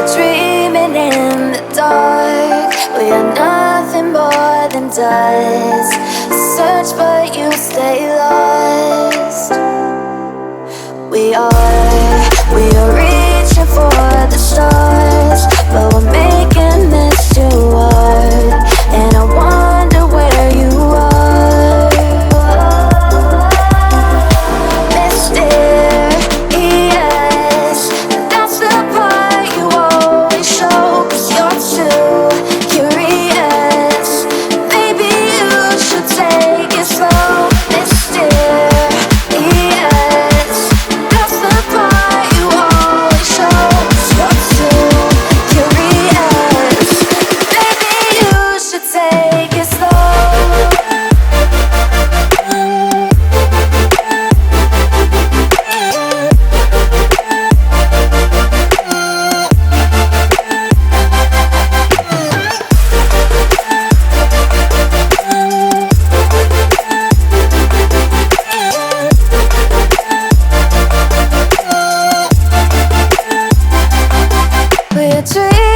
Dreaming in the dark, we are nothing more than dust. Search but you stay lost. We are reaching for the stars, but we're making this too hard. And I wonder where you are. Mysterious, that's the part you always show, 'cause you're too curious. Maybe you should take it slow. Mysterious, that's the part you always show, 'cause you're too curious. Maybe you should take it slow. We're dreaming